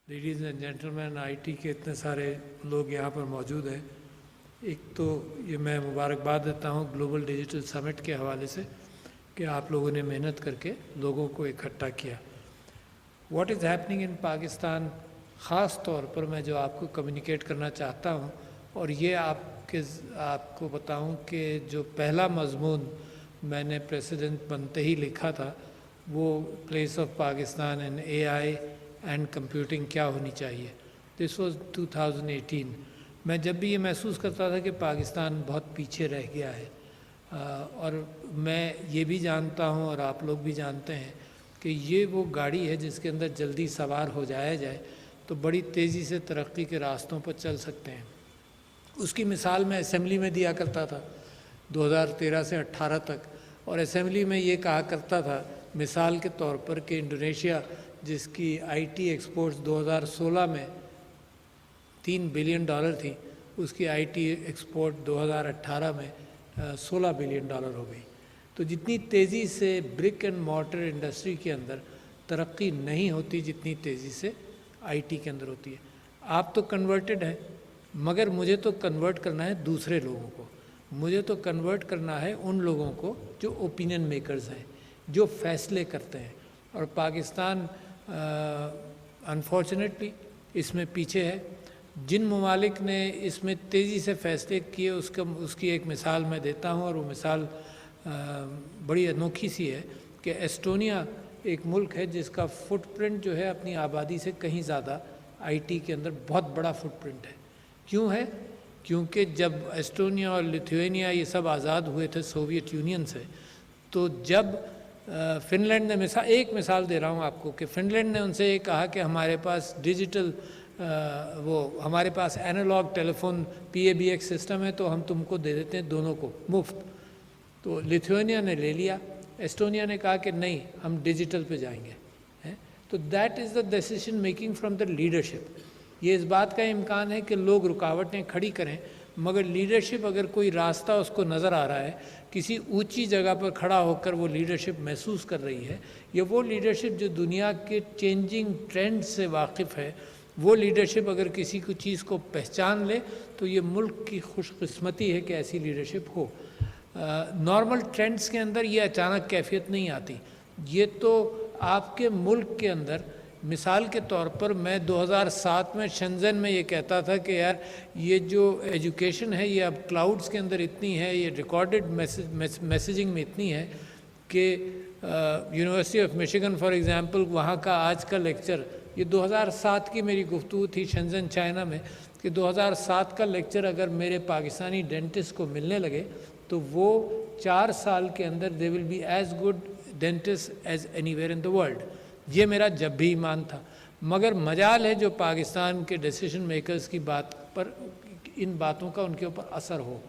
Ladies and gentleman, IT के इतने सारे लोग यहाँ पर मौजूद हैं। एक तो ये मैं मुबारकबाद देता हूँ ग्लोबल डिजिटल समिट के हवाले से कि आप लोगों ने मेहनत करके लोगों को इकट्ठा किया। What is happening in Pakistan, ख़ास तौर पर मैं जो आपको कम्युनिकेट करना चाहता हूँ और ये आपको बताऊँ कि जो पहला मजमून मैंने प्रेसिडेंट बनते ही लिखा था वो place of Pakistan in AI and computing क्या होनी चाहिए। This was 2018। मैं जब भी ये महसूस करता था कि पाकिस्तान बहुत पीछे रह गया है और मैं ये भी जानता हूँ और आप लोग भी जानते हैं कि ये वो गाड़ी है जिसके अंदर जल्दी सवार हो जाया जाए तो बड़ी तेज़ी से तरक्की के रास्तों पर चल सकते हैं। उसकी मिसाल मैं असेंबली में दिया करता था 2013 से 18 तक, और असेंबली में ये कहा करता था मिसाल के तौर पर कि इंडोनेशिया जिसकी आईटी एक्सपोर्ट्स 2016 में $3 बिलियन थी, उसकी आईटी एक्सपोर्ट 2018 में $16 बिलियन हो गई। तो जितनी तेज़ी से ब्रिक एंड मॉर्टर इंडस्ट्री के अंदर तरक्की नहीं होती जितनी तेज़ी से आईटी के अंदर होती है। आप तो कन्वर्टेड हैं, मगर मुझे तो कन्वर्ट करना है दूसरे लोगों को, मुझे तो कन्वर्ट करना है उन लोगों को जो ओपिनियन मेकर्स हैं, जो फैसले करते हैं। और पाकिस्तान अनफॉर्चुनेटली इसमें पीछे है। जिन ममालिक ने इसमें तेज़ी से फैसले किए उसकी एक मिसाल मैं देता हूँ, और वो मिसाल बड़ी अनोखी सी है कि एस्टोनिया एक मुल्क है जिसका फुटप्रिंट जो है अपनी आबादी से कहीं ज़्यादा आईटी के अंदर बहुत बड़ा फुटप्रिंट है। क्यों है? क्योंकि जब एस्टोनिया और लिथुआनिया ये सब आज़ाद हुए थे सोवियत यूनियन से, तो जब फिनलैंड ने एक मिसाल दे रहा हूँ आपको कि फिनलैंड ने उनसे ये कहा कि हमारे पास डिजिटल हमारे पास एनालॉग टेलीफोन PABX सिस्टम है तो हम तुमको दे देते हैं दोनों को मुफ्त। तो लिथुआनिया ने ले लिया, एस्टोनिया ने कहा कि नहीं हम डिजिटल पे जाएंगे। तो that is the decision making from the leadership. ये इस बात का इम्कान है कि लोग रुकावटें खड़ी करें, मगर लीडरशिप अगर कोई रास्ता उसको नज़र आ रहा है, किसी ऊंची जगह पर खड़ा होकर वो लीडरशिप महसूस कर रही है, या वो लीडरशिप जो दुनिया के चेंजिंग ट्रेंड से वाकिफ़ है, वो लीडरशिप अगर किसी को चीज़ को पहचान ले तो ये मुल्क की खुशकिस्मती है कि ऐसी लीडरशिप हो। नॉर्मल ट्रेंड्स के अंदर ये अचानक कैफियत नहीं आती, ये तो आपके मुल्क के अंदर, मिसाल के तौर पर मैं 2007 में शेंज़न में ये कहता था कि यार ये जो एजुकेशन है ये अब क्लाउड्स के अंदर इतनी है, ये रिकॉर्डेड मैसेजिंग में इतनी है कि university of Michigan for example, वहाँ का आज का लेक्चर, ये 2007 की मेरी गुफ्तगू थी शेंज़न चाइना में, कि 2007 का लेक्चर अगर मेरे पाकिस्तानी डेंटिस्ट को मिलने लगे तो वो 4 साल के अंदर they will be as good dentist as anywhere in the world. ये मेरा जब भी ईमान था। मगर मजाल है जो पाकिस्तान के डिसीजन मेकर्स की बात पर इन बातों का उनके ऊपर असर हो।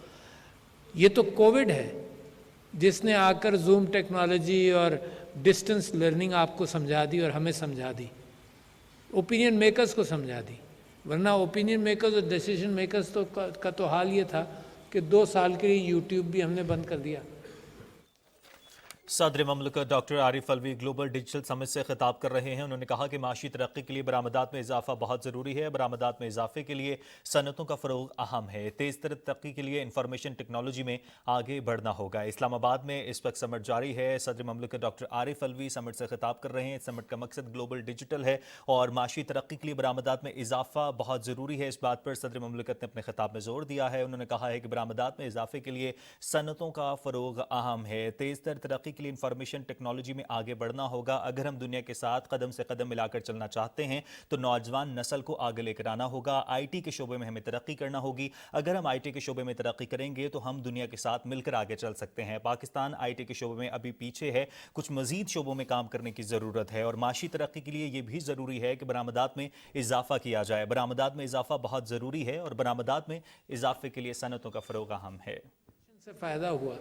ये तो कोविड है जिसने आकर जूम टेक्नोलॉजी और डिस्टेंस लर्निंग आपको समझा दी और हमें समझा दी, ओपिनियन मेकर्स को समझा दी। वरना ओपिनियन मेकर्स और डिसीजन मेकर्स का तो हाल ये था कि 2 साल के लिए यूट्यूब भी हमने बंद कर दिया। सदर ममलकत doctor Arif Alvi global digital summit से खिताब कर रहे हैं। उन्होंने कहा कि माशी तरक्की के लिए बरामदात में इजाफा बहुत ज़रूरी है। बरामदात में इजाफे के लिए सनतों का फ़रोग अहम है। तेज़ तर तरक्की के लिए इंफॉर्मेशन टेक्नोलॉजी में आगे बढ़ना होगा। इस्लामाबाद में इस वक्त समिट जारी है। सदर ममलकत डॉक्टर आरिफ अलवी समिट से खिताब कर रहे हैं। समिट का मकसद ग्लोबल डिजिटल है और माशी तरक्की के लिए बरामदात में इजाफा बहुत ज़रूरी है। इस बात पर सदर ममलकत ने अपने खिताब में जोर दिया है। उन्होंने कहा है कि बरामदात में इजाफे के लिए सनतों का फ़रोग अहम है। तेज़ तर तरक्की के लिए इंफॉर्मेशन टेक्नोलॉजी में आगे बढ़ना होगा। अगर हम दुनिया के साथ कदम से कदम मिलाकर चलना चाहते हैं तो नौजवान नस्ल को आगे लेकर आना होगा। आईटी के शोबे में हमें तरक्की करना होगी। अगर हम आईटी के शोबे में तरक्की करेंगे तो हम दुनिया के साथ मिलकर आगे चल सकते हैं। पाकिस्तान आईटी के शोबे में अभी पीछे है, कुछ मजीद शोबों में काम करने की ज़रूरत है और माशी तरक्की के लिए यह भी ज़रूरी है कि बरामदात में इजाफा किया जाए। बरामदात में इजाफा बहुत ज़रूरी है और बरामदात में इजाफे के लिए सनतों का फ़रोग अहम है। से फ़ायदा हुआ,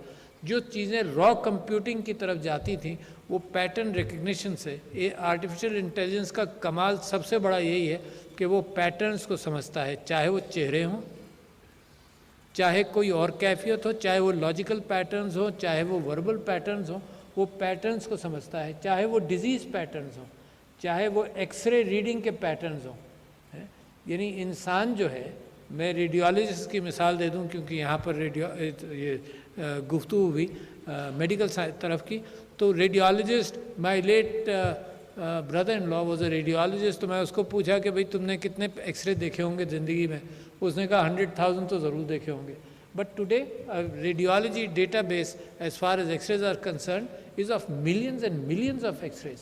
जो चीज़ें रॉ कंप्यूटिंग की तरफ जाती थी वो पैटर्न रिकग्निशन से, ये आर्टिफिशियल इंटेलिजेंस का कमाल सबसे बड़ा यही है कि वो पैटर्न्स को समझता है, चाहे वो चेहरे हों, चाहे कोई और कैफियत हो, चाहे वो लॉजिकल पैटर्न्स हो, चाहे वो वर्बल पैटर्न्स हो, वो पैटर्न्स को समझता है, चाहे वो डिजीज़ पैटर्न्स हो, चाहे वो एक्सरे रीडिंग के पैटर्न्स हों, यानी इंसान जो है, मैं रेडियोलॉजिस्ट की मिसाल दे दूं क्योंकि यहाँ पर गुफ्तगू हुई मेडिकल तरफ की, तो radiologist, my late brother in law was a radiologist, तो मैं उसको पूछा कि भाई तुमने कितने एक्सरे देखे होंगे ज़िंदगी में, उसने कहा 100,000 तो ज़रूर देखे होंगे. But today radiology database as far as x-rays are concern is of millions and millions of x-rays.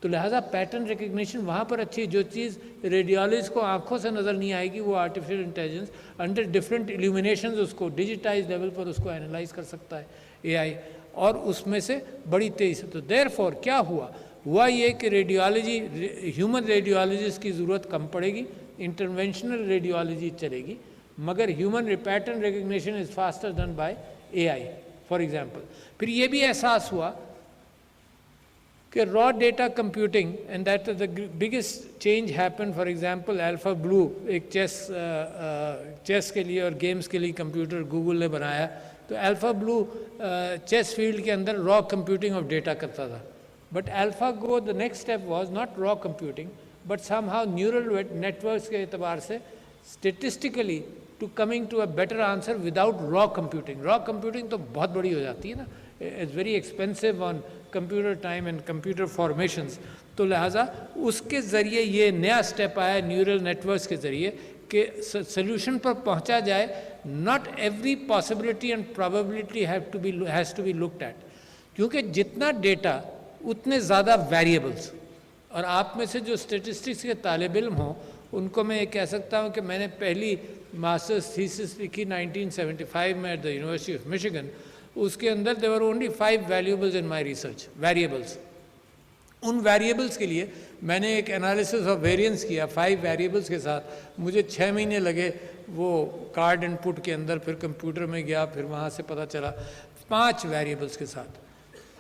तो लिहाजा पैटर्न रिकग्निशन वहाँ पर अच्छी, जो चीज़ रेडियोलॉजिस्ट को आंखों से नज़र नहीं आएगी वो artificial intelligence under different illuminations उसको डिजिटाइज लेवल पर उसको एनालाइज कर सकता है एआई, और उसमें से बड़ी तेज़ी से. तो देयरफॉर क्या हुआ ये कि रेडियोलॉजी, ह्यूमन रेडियोलॉजिस्ट की ज़रूरत कम पड़ेगी, इंटरवेंशनल रेडियोलॉजी चलेगी, मगर human pattern recognition is faster done by AI for example. फिर ये भी एहसास हुआ कि raw data computing, and that the biggest change happen. For example alpha blue एक चेस के लिए और गेम्स के लिए कंप्यूटर गूगल ने बनाया, तो अल्फा ब्लू चेस फील्ड के अंदर रॉ कंप्यूटिंग ऑफ डेटा करता था. But AlphaGo the next step was not raw computing but somehow neural networks के एतबार से statistically to coming to a better answer without raw computing. Raw computing तो बहुत बड़ी हो जाती है ना, it's very expensive on computer time and computer formations. तो लिहाजा उसके ज़रिए ये नया स्टेप आया न्यूरल नेटवर्क्स के ज़रिए कि सोल्यूशन पर पहुंचा जाए. Not every possibility and probability has to be looked at, क्योंकि जितना डेटा उतने ज़्यादा वेरिएबल्स. और आप में से जो स्टेटिस्टिक्स के तालिब इल्म हों उनको मैं ये कह सकता हूँ कि मैंने पहली मास्टर्स थीसिस लिखी 1975 में at the University of Michigan. उसके अंदर there were only 5 valuables in my research, variables. उन वेरिएबल्स के लिए मैंने एक एनालिसिस ऑफ वेरिएंस किया 5 वेरिएबल्स के साथ. मुझे 6 महीने लगे वो कार्ड इनपुट के अंदर, फिर कंप्यूटर में गया, फिर वहाँ से पता चला 5 वेरिएबल्स के साथ.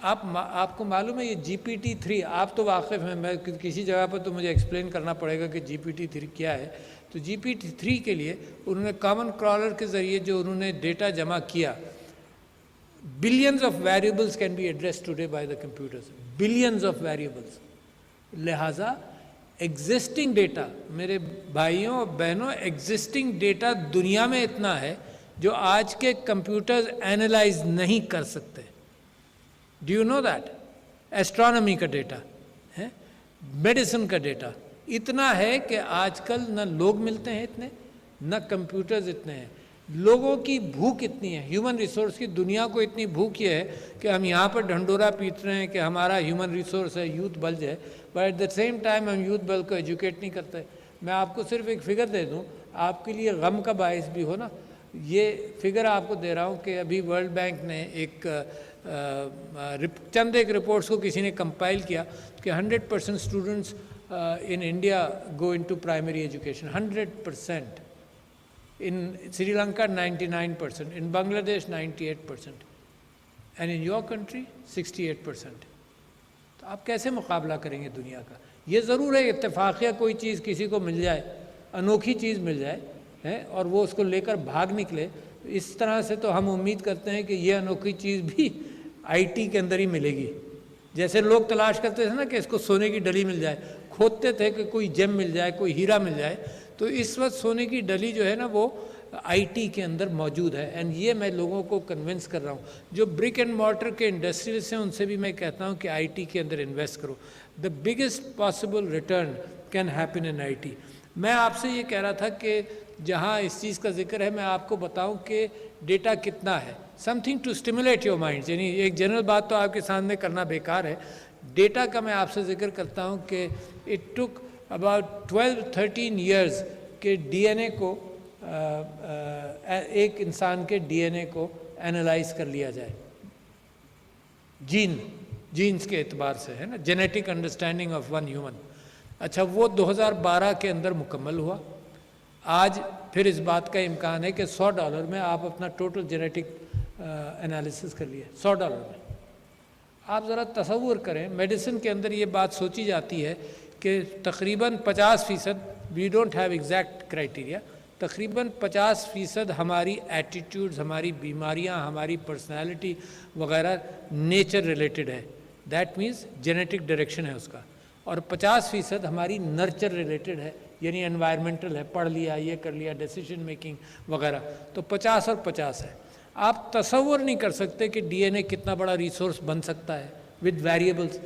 आपको मालूम है ये GPT-3, आप तो वाकिफ़ हैं, मैं किसी जगह पर तो मुझे एक्सप्लेन करना पड़ेगा कि GPT-3 क्या है. तो GPT-3 के लिए उन्होंने कॉमन क्रॉलर के ज़रिए जो उन्होंने डेटा जमा किया, billions of variables can be addressed today by the computers, billions of variables. लिहाजा एग्जिस्टिंग डेटा, मेरे भाइयों और बहनों, एग्जिस्टिंग डेटा दुनिया में इतना है जो आज के कंप्यूटर्स एनालाइज नहीं कर सकते. Do you know that? Astronomy का डेटा है, मेडिसिन का डेटा इतना है कि आजकल न लोग मिलते हैं इतने, न कंप्यूटर्स इतने हैं. लोगों की भूख इतनी है, ह्यूमन रिसोर्स की दुनिया को इतनी भूख ये है कि हम यहाँ पर ढंडोरा पीट रहे हैं कि हमारा ह्यूमन रिसोर्स है, यूथ बल्ज है, but at the same time हम यूथ बल्ज को एजुकेट नहीं करते. मैं आपको सिर्फ एक फ़िगर दे दूँ, आपके लिए गम का बायस भी हो ना. ये फिगर आपको दे रहा हूँ कि अभी वर्ल्ड बैंक ने चंद एक रिपोर्ट्स को किसी ने कंपाइल किया कि 100% students in India go into primary education, 100%. In Sri Lanka 99%, in Bangladesh 98%, and in your country 68%. तो आप कैसे मुकाबला करेंगे दुनिया का? ये ज़रूर है इत्तेफाकिया कोई चीज़ किसी को मिल जाए, अनोखी चीज़ मिल जाए है, और वो उसको लेकर भाग निकले. इस तरह से तो हम उम्मीद करते हैं कि ये अनोखी चीज़ भी आईटी के अंदर ही मिलेगी. जैसे लोग तलाश करते थे ना कि इसको सोने की डली मिल जाए, खोदते थे कि कोई जेम मिल जाए, कोई हीरा मिल जाए. तो इस वक्त सोने की डली जो है ना वो आईटी के अंदर मौजूद है. एंड ये मैं लोगों को कन्विंस कर रहा हूँ, जो ब्रिक एंड मॉर्टर के इंडस्ट्रियलिस्ट हैं उनसे भी मैं कहता हूँ कि आईटी के अंदर इन्वेस्ट करो. The biggest possible return can happen in IT. मैं आपसे ये कह रहा था कि जहाँ इस चीज़ का जिक्र है मैं आपको बताऊँ कि डेटा कितना है, something to stimulate your mind. यानी एक जनरल बात तो आपके सामने करना बेकार है. डेटा का मैं आपसे जिक्र करता हूँ कि इट टुक अबाउट 12-13 ईयर्स के डीएनए को, एक इंसान के डीएनए को एनालाइज कर लिया जाए, जीन्स के एतबार से, है ना, genetic understanding of one human. अच्छा, वो 2012 के अंदर मुकम्मल हुआ. आज फिर इस बात का इम्कान है कि $100 में आप अपना टोटल जेनेटिक एनालिसिस कर लिए, $100 में. आप ज़रा तसव्वुर करें, मेडिसिन के अंदर ये बात सोची जाती है कि तकरीबन 50%, we don't have exact criteria, तकरीबन 50% हमारी एटीट्यूड्स, हमारी बीमारियां, हमारी पर्सनालिटी वगैरह नेचर रिलेटेड है. दैट मीन्स जेनेटिक डायरेक्शन है उसका. और 50% हमारी नर्चर रिलेटेड है, यानी एनवायरमेंटल है, पढ़ लिया, ये कर लिया, डिसीजन मेकिंग वगैरह। तो 50 और 50 है। आप तसव्वुर नहीं कर सकते कि डीएनए कितना बड़ा रिसोर्स बन सकता है विद वेरिएबल्स,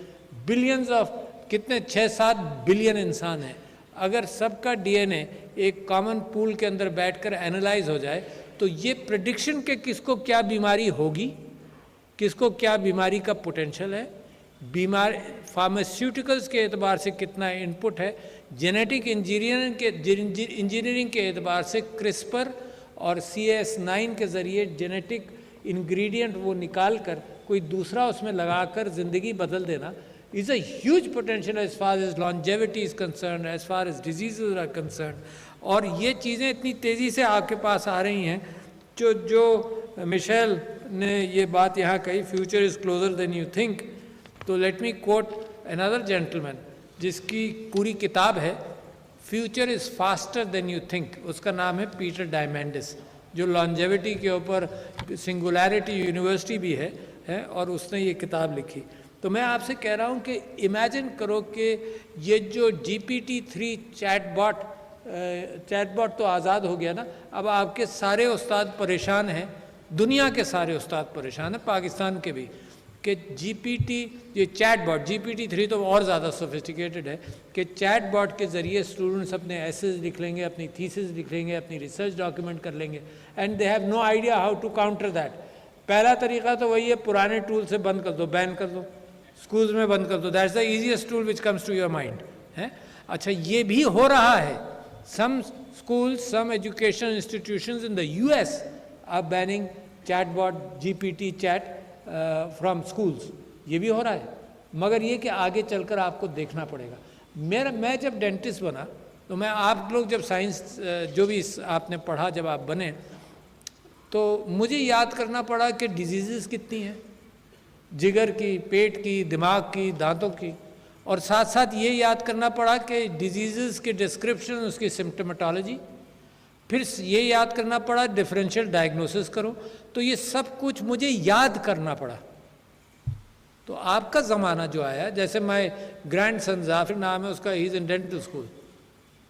बिलियंस ऑफ, कितने 6-7 बिलियन इंसान हैं। अगर सबका डीएनए एक कॉमन पूल के अंदर बैठकर एनालाइज हो जाए तो ये प्रेडिक्शन के किसको क्या बीमारी होगी, किसको क्या बीमारी का पोटेंशियल है, बीमार फार्मास्यूटिकल्स के एतबार से कितना इनपुट है, जेनेटिक इंजीनियरिंग के एतबार से क्रिस्पर और CS9 के ज़रिए जेनेटिक इंग्रेडिएंट वो निकाल कर कोई दूसरा उसमें लगाकर ज़िंदगी बदल देना is a huge potential as far as longevity is concerned, as far as diseases are concerned। और ये चीज़ें इतनी तेज़ी से आपके पास आ रही हैं, जो मिशेल ने ये बात यहाँ कही, future is closer than you think. तो let me quote another gentleman जिसकी पूरी किताब है future is faster than you think, उसका नाम है पीटर डायमेंडिस, जो लॉन्जेविटी के ऊपर सिंगुलैरिटी यूनिवर्सिटी भी है और उसने ये किताब लिखी। तो मैं आपसे कह रहा हूँ कि इमेजिन करो कि ये जो GPT-3 चैटबॉट तो आज़ाद हो गया ना, अब आपके सारे उस्ताद परेशान हैं, दुनिया के सारे उस्ताद परेशान हैं, पाकिस्तान के भी, कि ये चैटबॉट GPT-3 तो और ज़्यादा सोफिस्टिकेटेड है कि चैटबॉट के ज़रिए स्टूडेंट्स अपने एसेज लिख लेंगे, अपनी थीसिस लिख लेंगे, अपनी रिसर्च डॉक्यूमेंट कर लेंगे, and they have no idea how to counter that. पहला तरीका तो वही है, पुराने टूल से बंद कर दो, बैन कर दो, स्कूल्स में बंद कर दो, that's the easiest tool which comes to your mind है। अच्छा, ये भी हो रहा है, some schools, some education institutions in the US are banning chatbot GPT chat from schools, ये भी हो रहा है। मगर ये कि आगे चलकर आपको देखना पड़ेगा। मैं जब डेंटिस्ट बना तो मैं, आप लोग जब साइंस जो भी आपने पढ़ा, जब आप बने तो मुझे याद करना पड़ा कि डिजीज़ेस कितनी हैं, जिगर की, पेट की, दिमाग की, दांतों की, और साथ साथ ये याद करना पड़ा कि डिजीज़ेस के डिस्क्रिप्शन, उसकी सिम्टोमेटोलॉजी, फिर ये याद करना पड़ा डिफरेंशियल डायग्नोसिस करो। तो ये सब कुछ मुझे याद करना पड़ा। तो आपका ज़माना जो आया, जैसे माय ग्रैंडसन जाफिर नाम है उसका, he is in dental school,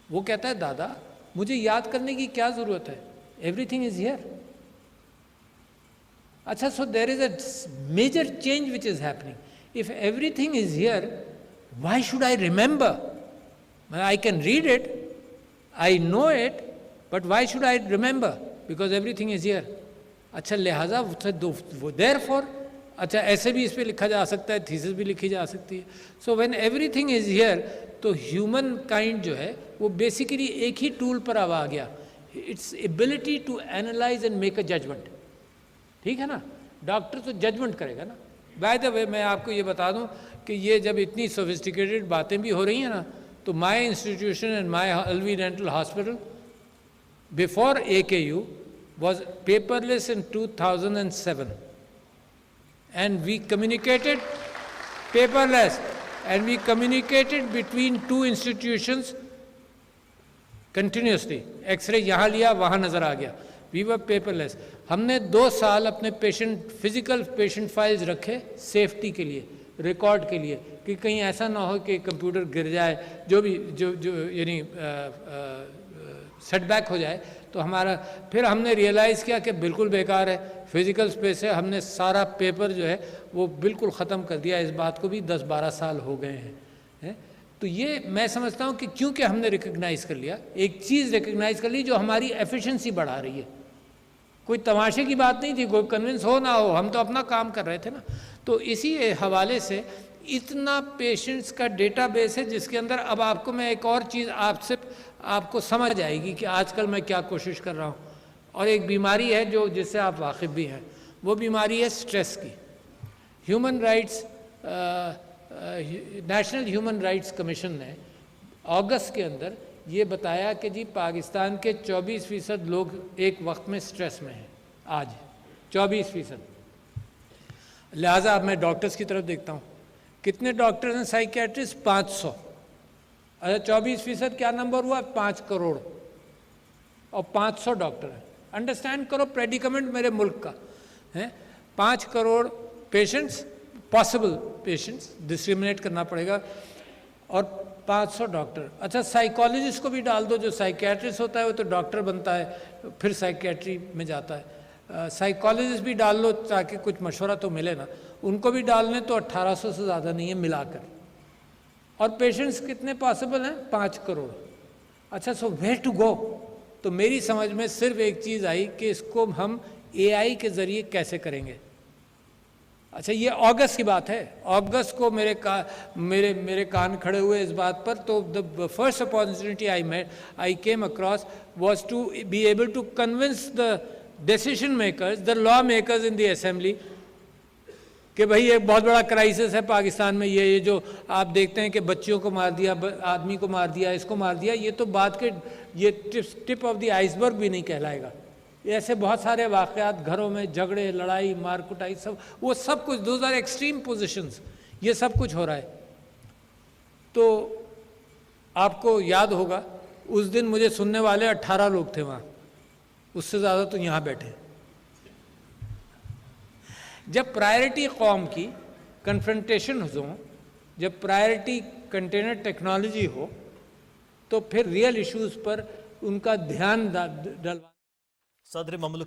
वो कहता है दादा मुझे याद करने की क्या ज़रूरत है, एवरीथिंग इज़ हियर। अच्छा, so there is a major change which is happening. If everything is here, why should I remember? I can read it, I know it, but why should I remember? Because everything is here. अच्छा, लिहाजा therefore, अच्छा ऐसे भी इस पर लिखा जा सकता है, थीसिस भी लिखी जा सकती है। So when everything is here, तो ह्यूमन काइंड जो है वो बेसिकली एक ही टूल पर अब आ गया, its ability to analyse and make a judgment. ठीक है ना, डॉक्टर तो जजमेंट करेगा ना। बाय द वे मैं आपको ये बता दूं कि ये जब इतनी सोफिस्टिकेटेड बातें भी हो रही हैं ना, तो my institution and my Alvi dental hospital before AKU was paperless in 2007 and we communicated paperless and we communicated between two institutions continuously। X-ray यहाँ लिया, वहाँ नज़र आ गया, वी वर पेपरलेस। हमने 2 साल अपने फिजिकल पेशेंट फाइल्स रखे सेफ्टी के लिए, रिकॉर्ड के लिए, कि कहीं ऐसा ना हो कि कंप्यूटर गिर जाए, जो यानी सेटबैक हो जाए तो हमारा। फिर हमने रियलाइज़ किया कि बिल्कुल बेकार है, फिजिकल स्पेस है, हमने सारा पेपर जो है वो बिल्कुल ख़त्म कर दिया। इस बात को भी 10-12 साल हो गए हैं। तो ये मैं समझता हूँ कि क्योंकि हमने रिकग्नाइज़ कर लिया, एक चीज़ रिकग्नाइज़ कर ली जो हमारी एफिशिएंसी बढ़ा रही है। कोई तमाशे की बात नहीं थी, कोई कन्विंस हो ना हो, हम तो अपना काम कर रहे थे ना। तो इसी हवाले से इतना पेशेंट्स का डेटाबेस है जिसके अंदर अब आपको मैं एक और चीज़ आपको समझ आएगी कि आजकल मैं क्या कोशिश कर रहा हूँ। और एक बीमारी है जो जिससे आप वाकिफ़ भी हैं, वो बीमारी है स्ट्रेस की। Human rights, national human rights commission ने अगस्त के अंदर ये बताया कि जी पाकिस्तान के 24% लोग एक वक्त में स्ट्रेस में हैं, आज 24%। लिहाजा अब मैं डॉक्टर्स की तरफ देखता हूँ, कितने डॉक्टर्स हैं साइकियाट्रिस्ट? 500। अच्छा, 24% क्या नंबर हुआ? 5 करोड़, और 500 डॉक्टर हैं। अंडरस्टैंड करो प्रेडिकमेंट मेरे मुल्क का है। 5 crore patients, possible patients, discriminate करना पड़ेगा। और 500 डॉक्टर। अच्छा, साइकोलॉजिस्ट को भी डाल दो, जो साइकेट्रिस्ट होता है वो तो डॉक्टर बनता है फिर साइकेट्री में जाता है, साइकोलॉजिस्ट भी डाल लो ताकि कुछ मशवरा तो मिले ना, उनको भी डालने तो 1800 से ज़्यादा नहीं है मिलाकर। और पेशेंट्स कितने पॉसिबल हैं? 5 करोड़। अच्छा, सो वेयर टू गो? तो मेरी समझ में सिर्फ एक चीज़ आई कि इसको हम AI के ज़रिए कैसे करेंगे। अच्छा, ये अगस्त की बात है, अगस्त को मेरे कान खड़े हुए इस बात पर। तो the first opportunity I came across was to be able to convince the decision makers, the law makers in the assembly कि भाई एक बहुत बड़ा क्राइसिस है पाकिस्तान में, ये जो आप देखते हैं कि बच्चियों को मार दिया, आदमी को मार दिया, इसको मार दिया, ये तो बात के ये टिप ऑफ द आइसबर्ग भी नहीं कहलाएगा। ऐसे बहुत सारे वाक़यात, घरों में झगड़े, लड़ाई, मार कुटाई, सब वो सब कुछ, दोज आर एक्सट्रीम पोजीशंस, ये सब कुछ हो रहा है। तो आपको याद होगा उस दिन मुझे सुनने वाले 18 लोग थे वहाँ, उससे ज़्यादा तो यहाँ बैठे। जब प्रायोरिटी कौम की कन्फ्रंटेशन हो, जब प्रायोरिटी कंटेनर टेक्नोलॉजी हो, तो फिर रियल इश्यूज़ पर उनका ध्यान डलवा। सदर ममलकत